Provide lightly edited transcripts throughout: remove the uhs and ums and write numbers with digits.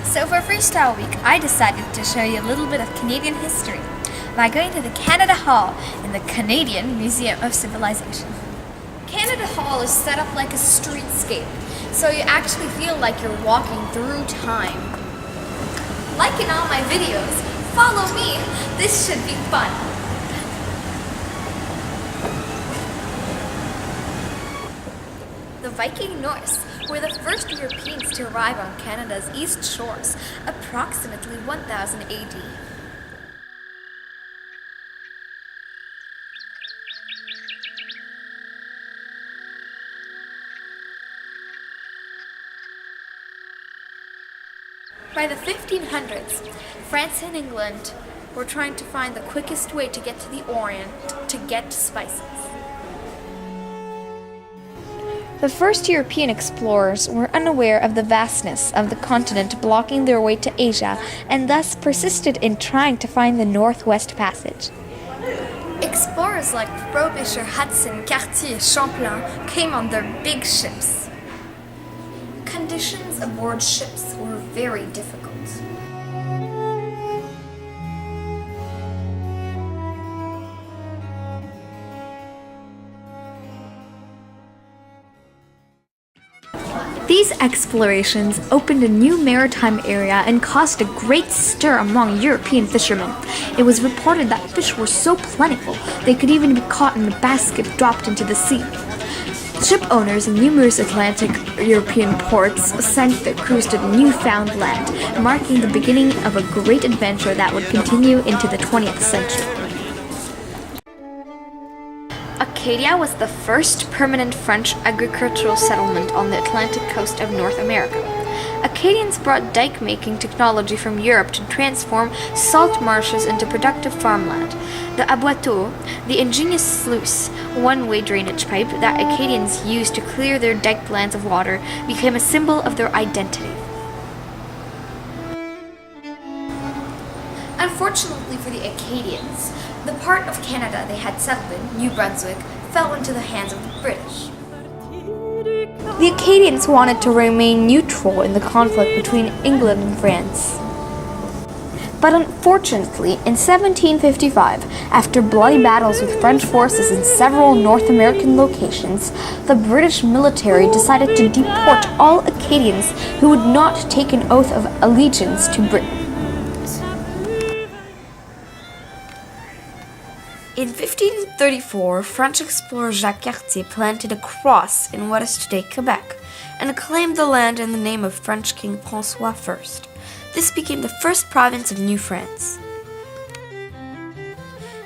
So for Freestyle Week, I decided to show you a little bit of Canadian history by going to the Canada Hall in the Canadian Museum of Civilization. Canada Hall is set up like a streetscape, so you actually feel like you're walking through time. Like in all my videos, follow me, this should be fun. The Viking Norse were the first Europeans to arrive on Canada's east shores, approximately 1000 AD. By the 1500s, France and England were trying to find the quickest way to get to the Orient to get spices. The first European explorers were unaware of the vastness of the continent blocking their way to Asia and thus persisted in trying to find the Northwest Passage. Explorers like Frobisher, Hudson, Cartier, Champlain came on their big ships. Conditions aboard ships were very difficult. These explorations opened a new maritime area and caused a great stir among European fishermen. It was reported that fish were so plentiful they could even be caught in a basket dropped into the sea. Ship owners in numerous Atlantic European ports sent their crews to newfound land, marking the beginning of a great adventure that would continue into the 20th century. Acadia was the first permanent French agricultural settlement on the Atlantic coast of North America. Acadians brought dike-making technology from Europe to transform salt marshes into productive farmland. The aboiteau, the ingenious sluice, one-way drainage pipe that Acadians used to clear their diked lands of water, became a symbol of their identity. Unfortunately for the Acadians, the part of Canada they had settled in, New Brunswick, fell into the hands of the British. The Acadians wanted to remain neutral in the conflict between England and France. But unfortunately, in 1755, after bloody battles with French forces in several North American locations, the British military decided to deport all Acadians who would not take an oath of allegiance to Britain. In 1534, French explorer Jacques Cartier planted a cross in what is today Quebec and claimed the land in the name of French King François I. This became the first province of New France.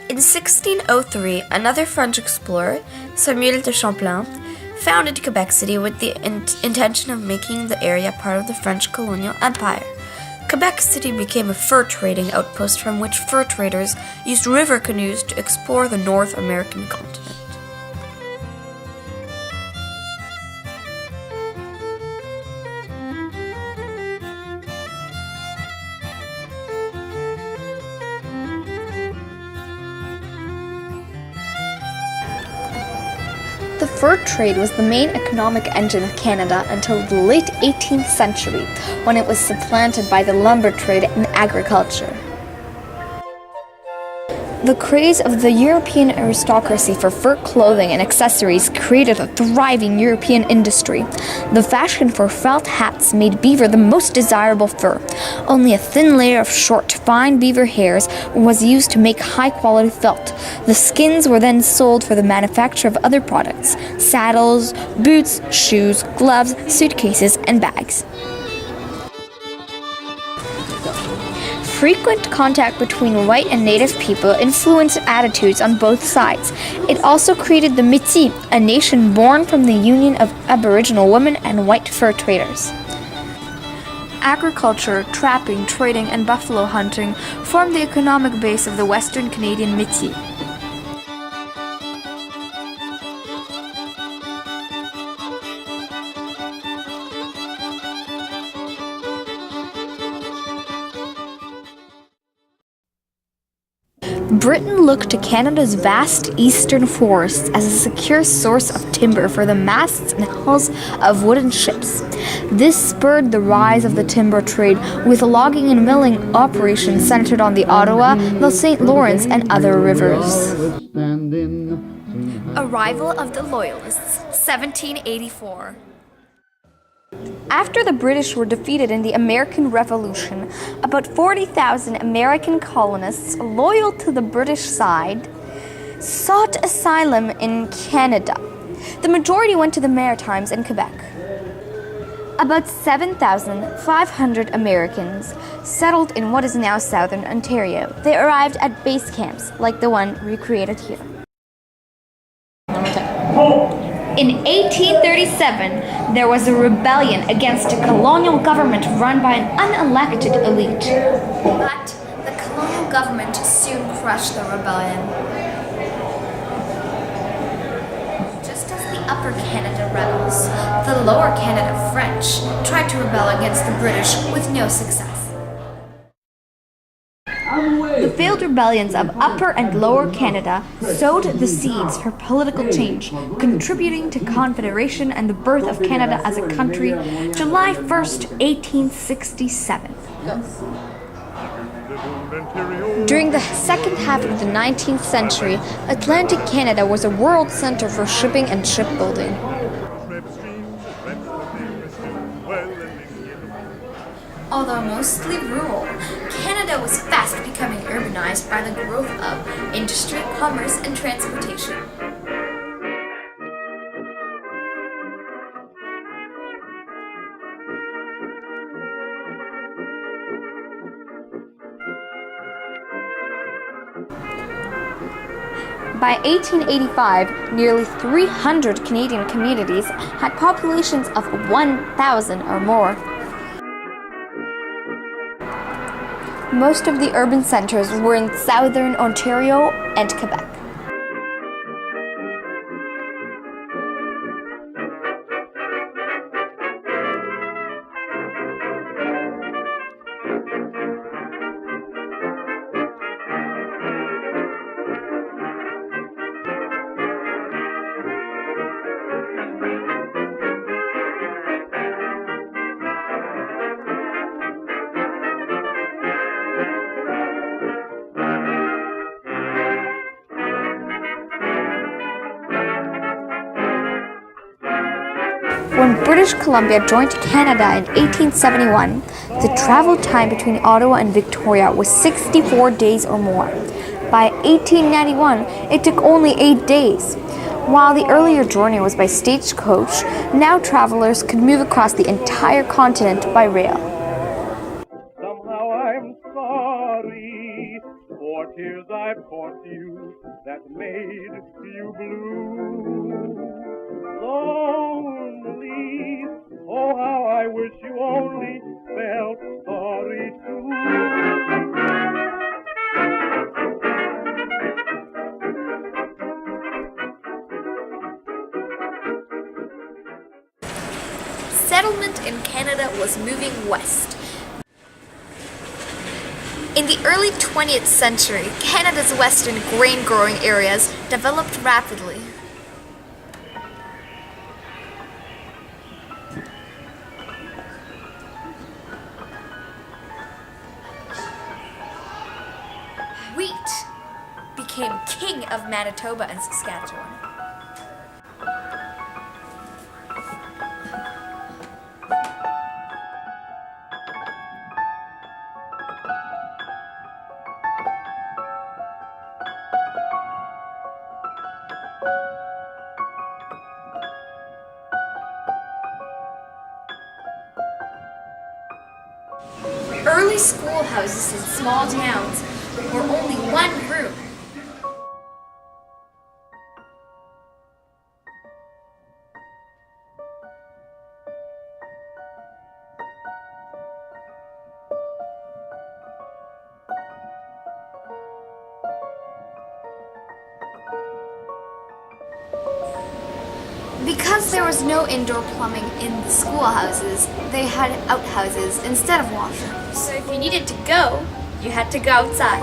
In 1603, another French explorer, Samuel de Champlain, founded Quebec City with the intention of making the area part of the French colonial empire. Quebec City became a fur trading outpost from which fur traders used river canoes to explore the North American continent. The fur trade was the main economic engine of Canada until the late 18th century, when it was supplanted by the lumber trade and agriculture. The craze of the European aristocracy for fur clothing and accessories created a thriving European industry. The fashion for felt hats made beaver the most desirable fur. Only a thin layer of short, fine beaver hairs was used to make high-quality felt. The skins were then sold for the manufacture of other products: saddles, boots, shoes, gloves, suitcases, and bags. Frequent contact between white and native people influenced attitudes on both sides. It also created the Métis, a nation born from the union of Aboriginal women and white fur traders. Agriculture, trapping, trading, and buffalo hunting formed the economic base of the Western Canadian Métis. Britain looked to Canada's vast eastern forests as a secure source of timber for the masts and hulls of wooden ships. This spurred the rise of the timber trade, with logging and milling operations centered on the Ottawa, the St. Lawrence, and other rivers. Arrival of the Loyalists, 1784. After the British were defeated in the American Revolution, about 40,000 American colonists loyal to the British side sought asylum in Canada. The majority went to the Maritimes and Quebec. About 7,500 Americans settled in what is now southern Ontario. They arrived at base camps like the one recreated here. In 1837, there was a rebellion against a colonial government run by an unelected elite. But the colonial government soon crushed the rebellion. Just as the Upper Canada rebels, the Lower Canada French tried to rebel against the British with no success. The failed rebellions of Upper and Lower Canada sowed the seeds for political change, contributing to Confederation and the birth of Canada as a country, July 1st, 1867. During the second half of the 19th century, Atlantic Canada was a world center for shipping and shipbuilding. Although mostly rural, Canada was fast becoming urbanized by the growth of industry, commerce, and transportation. By 1885, nearly 300 Canadian communities had populations of 1,000 or more. Most of the urban centers were in southern Ontario and Quebec. When British Columbia joined Canada in 1871, the travel time between Ottawa and Victoria was 64 days or more. By 1891, it took only 8 days. While the earlier journey was by stagecoach, now travelers could move across the entire continent by rail. Somehow I'm sorry for tears I poured you that made you blue. Lonely, oh how I wish you only felt sorry too. Settlement in Canada was moving west. In the early 20th century, Canada's western grain-growing areas developed rapidly. Wheat became king of Manitoba and Saskatchewan. Early schoolhouses in small towns were only one room. Because there was no indoor plumbing in the schoolhouses, they had outhouses instead of washrooms. So if you needed to go, you had to go outside.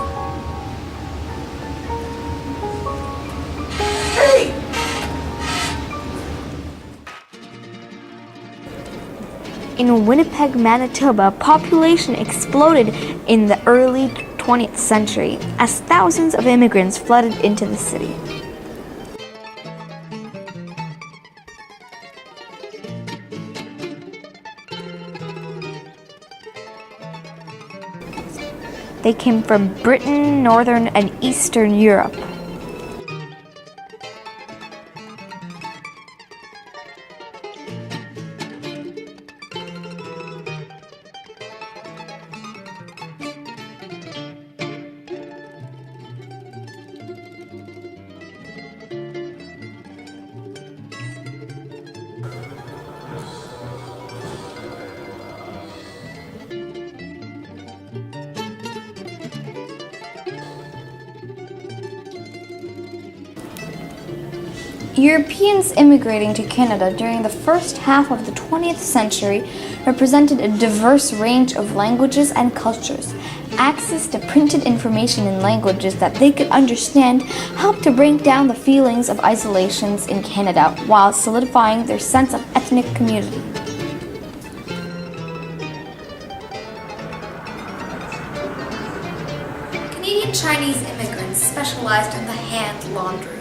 in Winnipeg, Manitoba, population exploded in the early 20th century as thousands of immigrants flooded into the city. They came from Britain, Northern and Eastern Europe. Europeans immigrating to Canada during the first half of the 20th century represented a diverse range of languages and cultures. Access to printed information in languages that they could understand helped to break down the feelings of isolations in Canada while solidifying their sense of ethnic community. Canadian Chinese immigrants specialized in the hand laundry.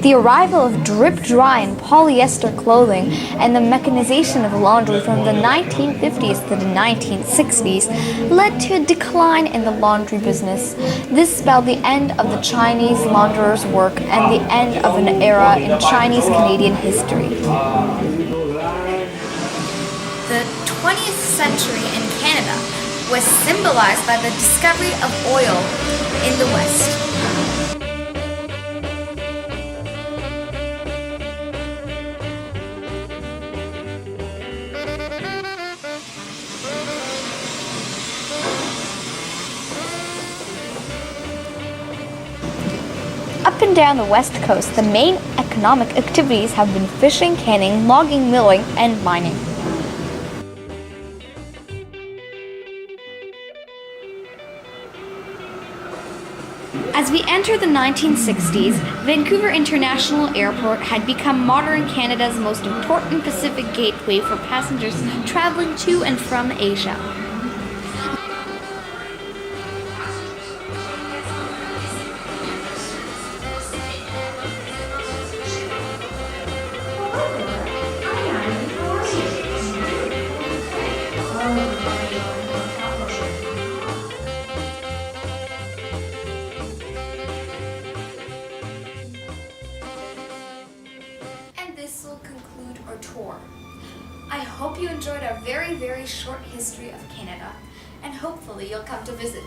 The arrival of drip-dry and polyester clothing and the mechanization of laundry from the 1950s to the 1960s led to a decline in the laundry business. This spelled the end of the Chinese launderer's work and the end of an era in Chinese-Canadian history. The 20th century in Canada was symbolized by the discovery of oil in the West. Up and down the west coast, the main economic activities have been fishing, canning, logging, milling, and mining. As we enter the 1960s, Vancouver International Airport had become modern Canada's most important Pacific gateway for passengers traveling to and from Asia. This will conclude our tour. I hope you enjoyed our very, very short history of Canada, and hopefully you'll come to visit.